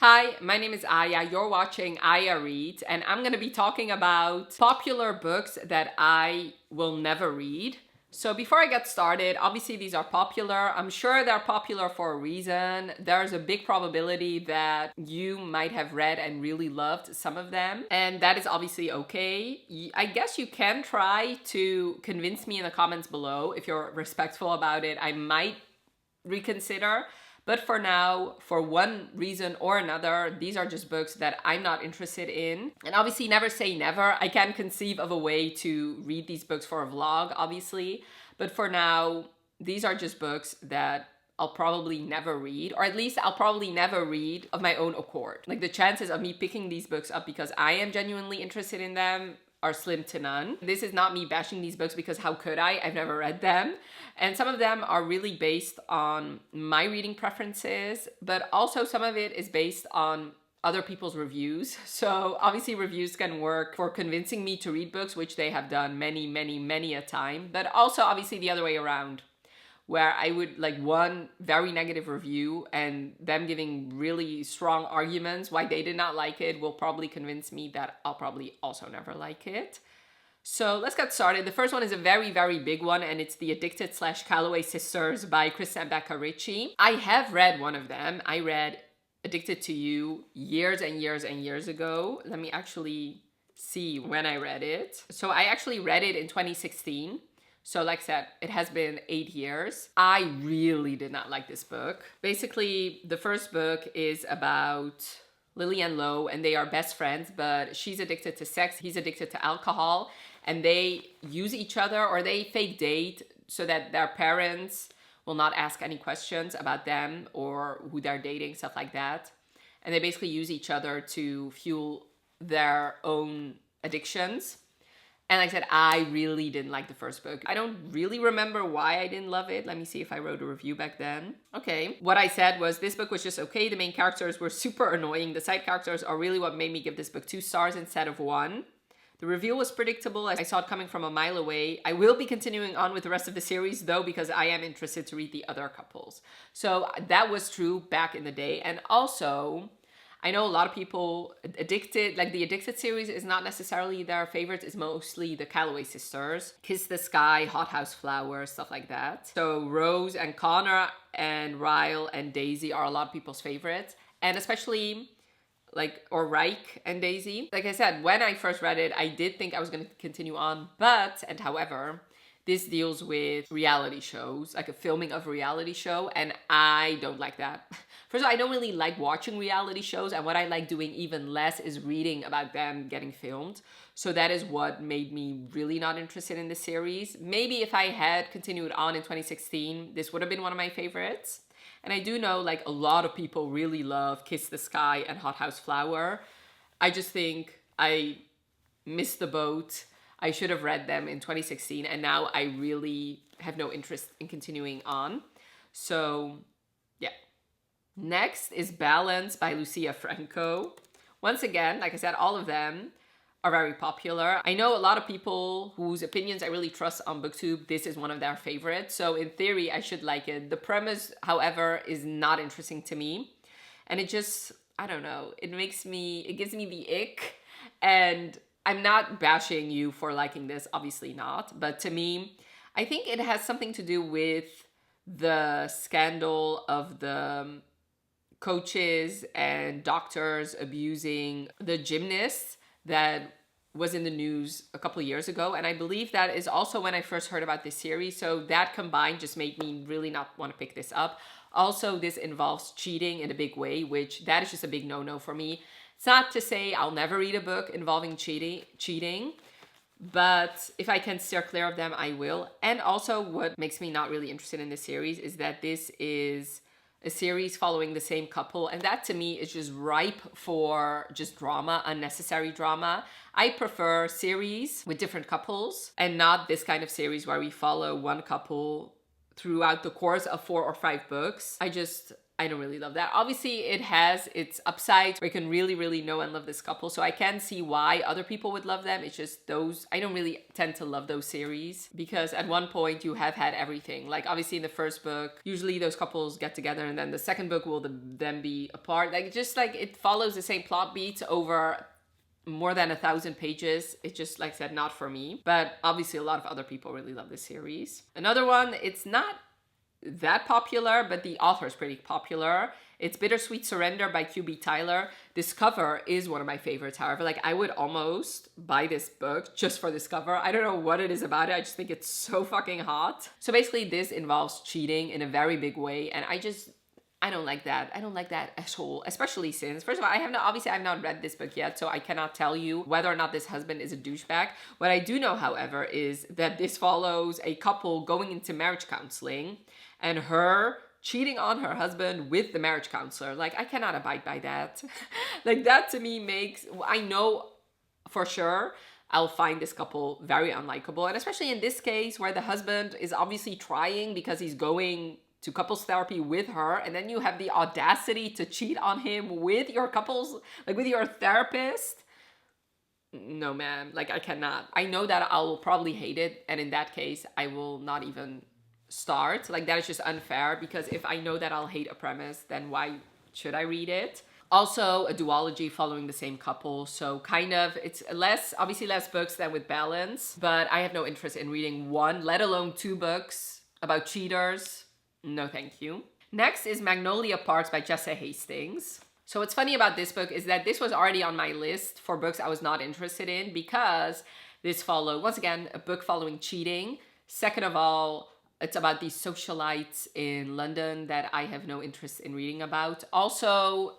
Hi, my name is Aya. You're watching Aya Reads, and I'm going to be talking about popular books that I will never read. So before I get started, obviously these are popular. I'm sure they're popular for a reason. There's a big probability that you might have read and really loved some of them, and that is obviously okay. I guess you can try to convince me in the comments below. If you're respectful about it, I might reconsider. But for now, for one reason or another, these are just books that I'm not interested in. And obviously, never say never. I can conceive of a way to read these books for a vlog, obviously. But for now, these are just books that I'll probably never read, or at least I'll probably never read of my own accord. Like the chances of me picking these books up because I am genuinely interested in them are slim to none. This is not me bashing these books because how could I? I've never read them. And some of them are really based on my reading preferences, but also some of it is based on other people's reviews. So obviously reviews can work for convincing me to read books, which they have done many a time, but also obviously the other way around, where I would like one very negative review and them giving really strong arguments why they did not like it will probably convince me that I'll probably also never like it. So let's get started. The first one is a very big one, and it's The Addicted / Calloway Sisters by Chris and Becca Ritchie. I have read one of them. I read Addicted to You years and years ago. Let me actually see when I read it. So I actually read it in 2016. So like I said, it has been 8 years. I really did not like this book. Basically, the first book is about Lily and Lo, and they are best friends, but she's addicted to sex, he's addicted to alcohol, and they use each other or they fake date so that their parents will not ask any questions about them or who they're dating, stuff like that. And they basically use each other to fuel their own addictions. And like I said, I really didn't like the first book. I don't really remember why I didn't love it. Let me see if I wrote a review back then. Okay, what I said was this book was just okay. The main characters were super annoying. The side characters are really what made me give this book 2 stars instead of 1. The review was predictable. I saw it coming from a mile away. I will be continuing on with the rest of the series though, because I am interested to read the other couples. So that was true back in the day. And also, I know a lot of people addicted, like the Addicted series is not necessarily their favorite. It's mostly the Calloway sisters. Kiss the Sky, Hothouse Flowers, stuff like that. So Rose and Connor and Ryle and Daisy are a lot of people's favorites. And especially Reich and Daisy. Like I said, when I first read it, I did think I was going to continue on. However, this deals with reality shows, like a filming of a reality show. And I don't like that. First of all, I don't really like watching reality shows, and what I like doing even less is reading about them getting filmed. So that is what made me really not interested in the series. Maybe if I had continued on in 2016, this would have been one of my favorites. And I do know like a lot of people really love Kiss the Sky and Hothouse Flower. I just think I missed the boat. I should have read them in 2016, and now I really have no interest in continuing on. So yeah. Next is Balance by Lucia Franco. Once again, like I said, all of them are very popular. I know a lot of people whose opinions I really trust on Booktube, this is one of their favorites. So in theory, I should like it. The premise, however, is not interesting to me. And it just, I don't know, it gives me the ick. And I'm not bashing you for liking this, obviously not. But to me, I think it has something to do with the scandal of the coaches and doctors abusing the gymnasts that was in the news a couple of years ago. And I believe that is also when I first heard about this series. So that combined just made me really not want to pick this up. Also, this involves cheating in a big way, which that is just a big no-no for me. It's not to say I'll never read a book involving cheating, but if I can steer clear of them, I will. And also what makes me not really interested in this series is that this is a series following the same couple, and that to me is just ripe for just drama, unnecessary drama. I prefer series with different couples and not this kind of series where we follow one couple throughout the course of 4 or 5 books. I don't really love that. Obviously, it has its upsides where you can really, really know and love this couple. So I can see why other people would love them. It's just those, I don't really tend to love those series because at one point you have had everything. Like obviously in the first book, usually those couples get together and then the second book will then be apart. Like just like it follows the same plot beats over more than 1,000 pages. It's just, like I said, not for me. But obviously a lot of other people really love this series. Another one, it's not that popular, but the author is pretty popular. It's Bittersweet Surrender by QB Tyler. This cover is one of my favorites, however. Like, I would almost buy this book just for this cover. I don't know what it is about it. I just think it's so fucking hot. So basically, this involves cheating in a very big way, and I don't like that. I don't like that at all, especially since, first of all, obviously I've not read this book yet, so I cannot tell you whether or not this husband is a douchebag. What I do know, however, is that this follows a couple going into marriage counseling and her cheating on her husband with the marriage counselor. Like, I cannot abide by that. Like, that to me I know for sure I'll find this couple very unlikable. And especially in this case where the husband is obviously trying because he's going to couples therapy with her, and then you have the audacity to cheat on him with your with your therapist. No, man, like I cannot. I know that I'll probably hate it, and in that case, I will not even start. Like, that is just unfair, because if I know that I'll hate a premise, then why should I read it? Also, a duology following the same couple, so kind of, it's obviously less books than with Balance, but I have no interest in reading one, let alone 2 books about cheaters. No, thank you. Next is Magnolia Parks by Jessa Hastings. So what's funny about this book is that this was already on my list for books I was not interested in, because this followed, once again, a book following cheating. Second of all, it's about these socialites in London that I have no interest in reading about. Also,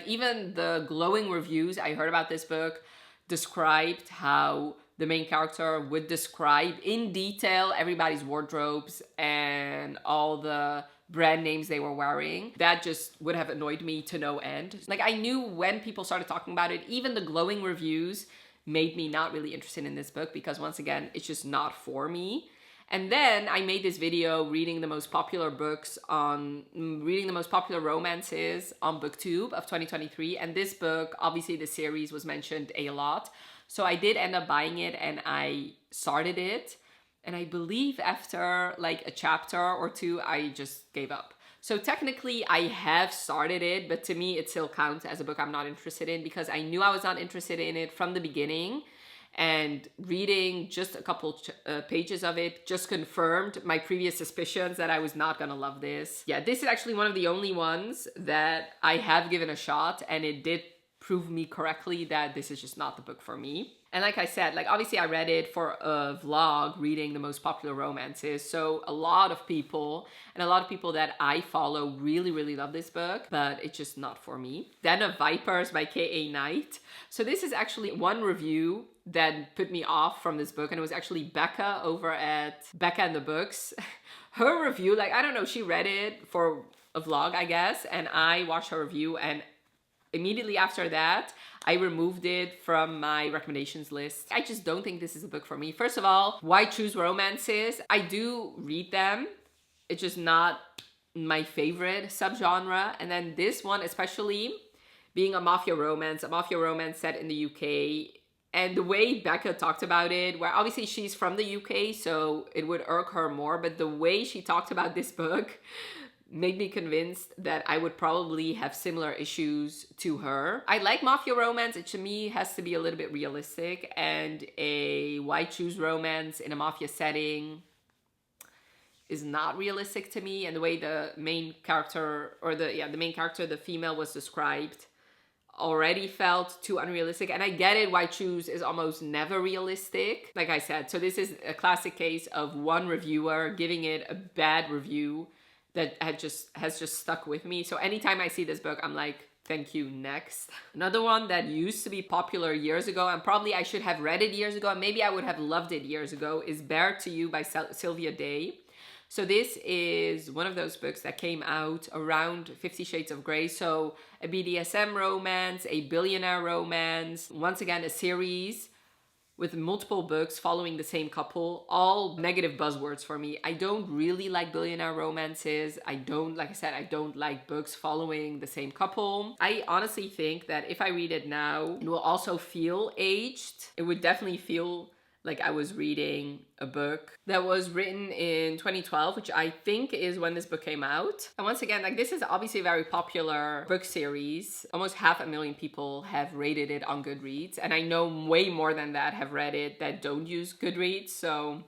even the glowing reviews I heard about this book described how the main character would describe in detail everybody's wardrobes and all the brand names they were wearing. That just would have annoyed me to no end. Like, I knew when people started talking about it, even the glowing reviews made me not really interested in this book, because once again, it's just not for me. And then I made this video reading the most popular romances on Booktube of 2023. And this book, obviously the series was mentioned a lot. So I did end up buying it and I started it. And I believe after like a chapter or 2, I just gave up. So technically I have started it, but to me it still counts as a book I'm not interested in, because I knew I was not interested in it from the beginning. And reading just a couple pages of it just confirmed my previous suspicions that I was not gonna love this. Yeah, this is actually one of the only ones that I have given a shot, and it did prove me correctly that this is just not the book for me. And like I said, like obviously I read it for a vlog reading the most popular romances. So a lot of people that I follow really, really love this book, but it's just not for me. Den of Vipers by K.A. Knight. So this is actually one review that put me off from this book, and it was actually Becca over at Becca and the Books. Her review, like, I don't know, she read it for a vlog, I guess, and I watched her review, and immediately after that, I removed it from my recommendations list. I just don't think this is a book for me. First of all, why choose romances? I do read them. It's just not my favorite subgenre. And then this one, especially being a mafia romance set in the UK. And the way Becca talked about it, where obviously she's from the UK, so it would irk her more, but the way she talked about this book made me convinced that I would probably have similar issues to her. I like mafia romance. It to me has to be a little bit realistic, and a why choose romance in a mafia setting is not realistic to me. And the way the main character, the female was described already felt too unrealistic. And I get it, why choose is almost never realistic, like I said. So this is a classic case of one reviewer giving it a bad review that has just stuck with me. So anytime I see this book, I'm like, thank you, next. Another one that used to be popular years ago, and probably I should have read it years ago, and maybe I would have loved it years ago, is Bare to You by Sylvia Day. So this is one of those books that came out around 50 Shades of Grey. So a BDSM romance, a billionaire romance, once again a series with multiple books following the same couple, all negative buzzwords for me. I don't really like billionaire romances. Like I said, I don't like books following the same couple. I honestly think that if I read it now, it will also feel aged. It would definitely feel like I was reading a book that was written in 2012, which I think is when this book came out. And once again, like, this is obviously a very popular book series. Almost 500,000 people have rated it on Goodreads. And I know way more than that have read it that don't use Goodreads. So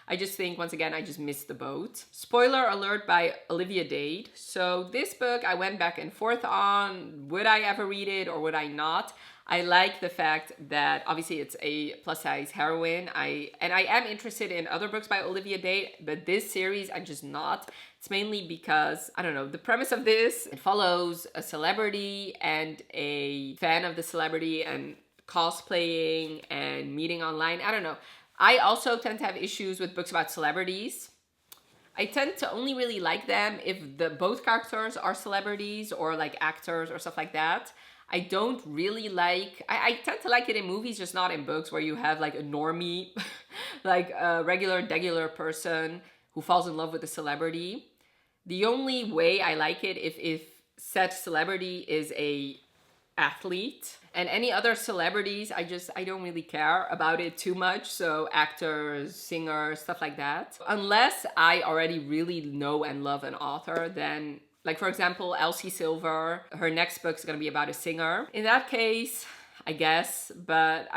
I just think, once again, I just missed the boat. Spoiler alert by Olivia Dade. So this book I went back and forth on. Would I ever read it or would I not? I like the fact that obviously it's a plus size heroine. I am interested in other books by Olivia Dade, but this series I'm just not. It's mainly because, I don't know, the premise of this, it follows a celebrity and a fan of the celebrity and cosplaying and meeting online. I don't know. I also tend to have issues with books about celebrities. I tend to only really like them if both characters are celebrities or like actors or stuff like that. I don't really like, I tend to like it in movies, just not in books, where you have like a normie, like a regular person who falls in love with a celebrity. The only way I like it if such celebrity is a athlete, and any other celebrities, I don't really care about it too much. So actors, singers, stuff like that. Unless I already really know and love an author, then, like, for example, Elsie Silver, her next book is going to be about a singer. In that case, I guess, but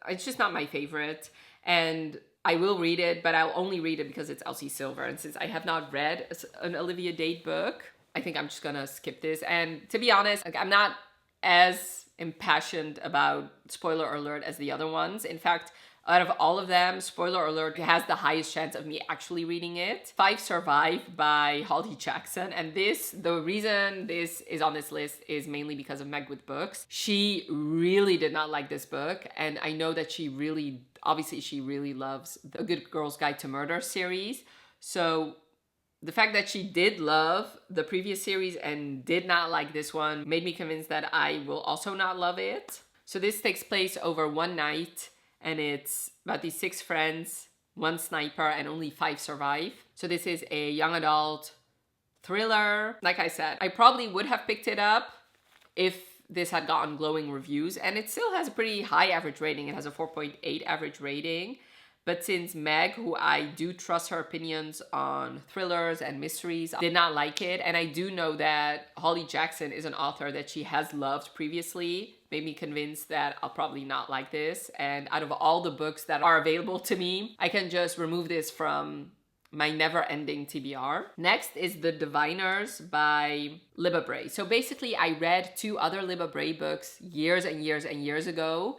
it's just not my favorite. And I will read it, but I'll only read it because it's Elsie Silver. And since I have not read an Olivia Dade book, I think I'm just going to skip this. And to be honest, like, I'm not as impassioned about, spoiler alert, as the other ones. In fact, out of all of them, spoiler alert, has the highest chance of me actually reading it. 5 Survive by Holly Jackson. And the reason this is on this list is mainly because of Meg with Books. She really did not like this book. And I know that she really loves the Good Girl's Guide to Murder series. So the fact that she did love the previous series and did not like this one made me convinced that I will also not love it. So this takes place over one night. And it's about these 6 friends, 1 sniper, and only 5 survive. So this is a young adult thriller. Like I said, I probably would have picked it up if this had gotten glowing reviews. And it still has a pretty high average rating. It has a 4.8 average rating. But since Meg, who I do trust her opinions on thrillers and mysteries, did not like it, and I do know that Holly Jackson is an author that she has loved previously, made me convinced that I'll probably not like this. And out of all the books that are available to me, I can just remove this from my never-ending TBR. Next is The Diviners by Libba Bray. So basically, I read 2 other Libba Bray books years and years ago,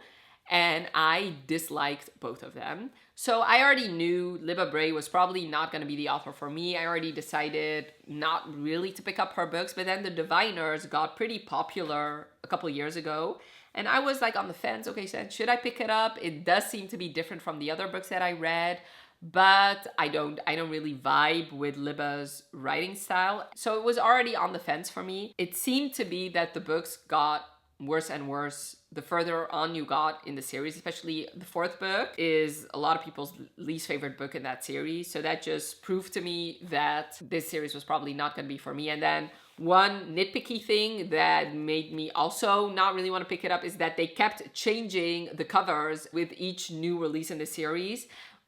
and I disliked both of them. So I already knew Libba Bray was probably not going to be the author for me. I already decided not really to pick up her books, but then The Diviners got pretty popular a couple years ago. And I was like on the fence, okay, so should I pick it up? It does seem to be different from the other books that I read, but I don't really vibe with Libba's writing style. So it was already on the fence for me. It seemed to be that the books got worse and worse the further on you got in the series. Especially the 4th book is a lot of people's least favorite book in that series. So that just proved to me that this series was probably not going to be for me. And then one nitpicky thing that made me also not really want to pick it up is that they kept changing the covers with each new release in the series.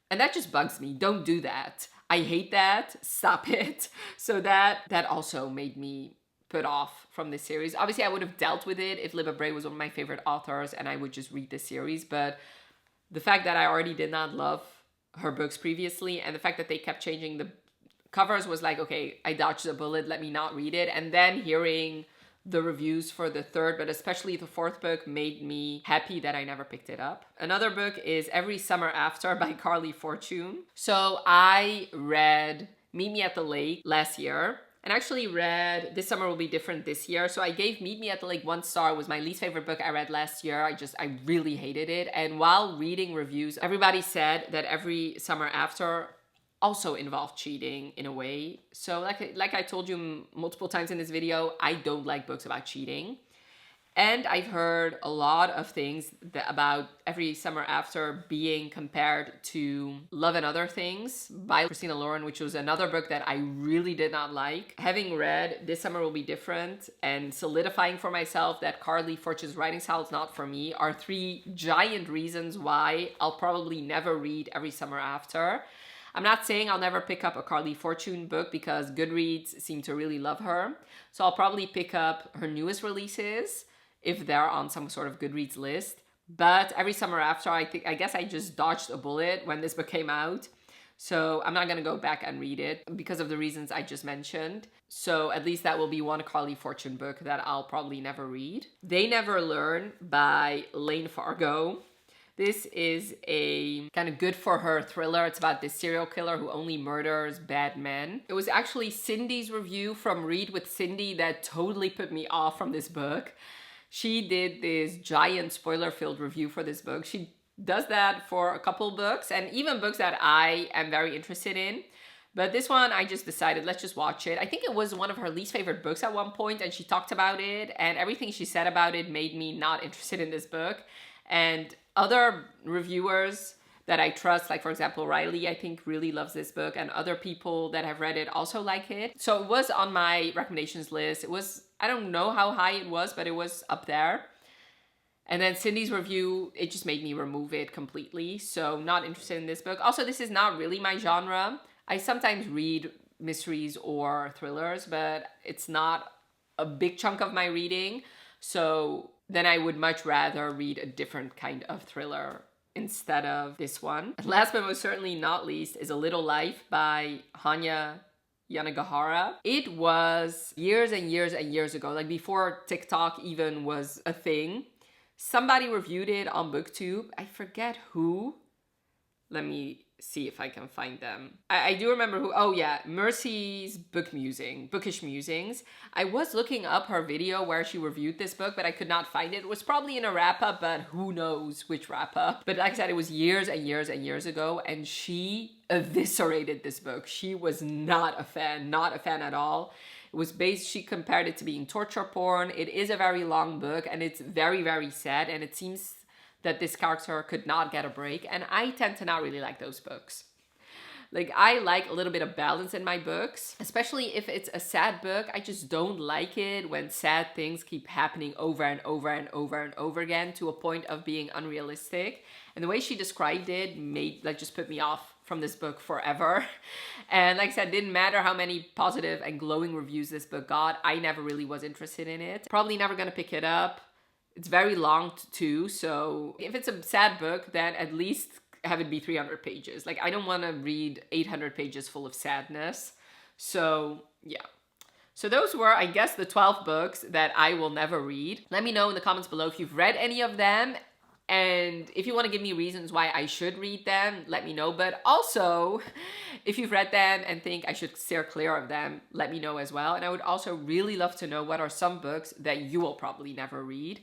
And that just bugs me. Don't do that. I hate that. Stop it. So that also made me put off from this series. Obviously, I would have dealt with it if Libba Bray was one of my favorite authors and I would just read this series. But the fact that I already did not love her books previously and the fact that they kept changing the covers was like, okay, I dodged a bullet, let me not read it. And then hearing the reviews for the 3rd, but especially the 4th book, made me happy that I never picked it up. Another book is Every Summer After by Carly Fortune. So I read Meet Me at the Lake last year. And actually read This Summer Will Be Different this year. So I gave Meet Me at the Lake 1 star. It was my least favorite book I read last year. I really hated it. And while reading reviews, everybody said that Every Summer After also involved cheating in a way. So like I told you multiple times in this video, I don't like books about cheating. And I've heard a lot of things about Every Summer After being compared to Love and Other Things by Christina Lauren, which was another book that I really did not like. Having read This Summer Will Be Different and solidifying for myself that Carly Fort's writing style is not for me are three giant reasons why I'll probably never read Every Summer After. I'm not saying I'll never pick up a Carly Fortune book because Goodreads seem to really love her. So I'll probably pick up her newest releases if they're on some sort of Goodreads list. But Every Summer After, I guess I just dodged a bullet when this book came out. So I'm not going to go back and read it because of the reasons I just mentioned. So at least that will be one Carly Fortune book that I'll probably never read. They Never Learn by Lane Fargo. This is a kind of good for her thriller. It's about this serial killer who only murders bad men. It was actually Cindy's review from Read with Cindy that totally put me off from this book. She did this giant spoiler-filled review for this book. She does that for a couple books and even books that I am very interested in. But this one, I just decided, let's just watch it. I think it was one of her least favorite books at one point, and she talked about it, and everything she said about it made me not interested in this book. And other reviewers that I trust, like for example, Riley, I think really loves this book, and other people that have read it also like it. So it was on my recommendations list. It was, I don't know how high it was, but it was up there. And then Cindy's review, it just made me remove it completely. So not interested in this book. Also, this is not really my genre. I sometimes read mysteries or thrillers, but it's not a big chunk of my reading. So then I would much rather read a different kind of thriller instead of this one. And last but most certainly not least is A Little Life by Hanya Yanagihara. It was years and years and years ago, like before TikTok even was a thing. Somebody reviewed it on BookTube. I forget who. Let me see if I can find them. I do remember who. Oh yeah, Mercy's Bookish Musings. I was looking up her video where she reviewed this book, but I could not find it. It was probably in a wrap-up, but who knows which wrap-up. But like I said, it was years and years and years ago, and she eviscerated this book. She was not a fan at all. It was she compared it to being torture porn. It is a very long book, and it's very, very sad, and it seems that this character could not get a break, and I tend to not really like those books. Like, I like a little bit of balance in my books, especially if it's a sad book. I just don't like it when sad things keep happening over and over and over and over again to a point of being unrealistic. And the way she described it just put me off from this book forever. And like I said, it didn't matter how many positive and glowing reviews this book got. I never really was interested in it. Probably never gonna pick it up. It's very long too, so if it's a sad book, then at least have it be 300 pages. Like, I don't want to read 800 pages full of sadness. So, yeah. So those were, I guess, the 12 books that I will never read. Let me know in the comments below if you've read any of them. And if you want to give me reasons why I should read them, let me know. But also, if you've read them and think I should steer clear of them, let me know as well. And I would also really love to know what are some books that you will probably never read.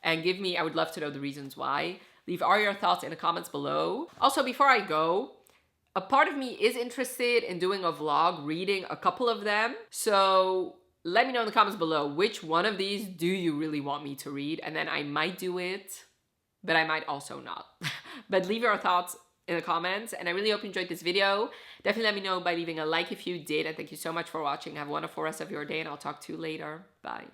And I would love to know the reasons why. Leave all your thoughts in the comments below. Also, before I go, a part of me is interested in doing a vlog reading a couple of them. So let me know in the comments below, which one of these do you really want me to read? And then I might do it, but I might also not. But leave your thoughts in the comments, and I really hope you enjoyed this video. Definitely let me know by leaving a like if you did, and thank you so much for watching. Have a wonderful rest of your day, and I'll talk to you later. Bye.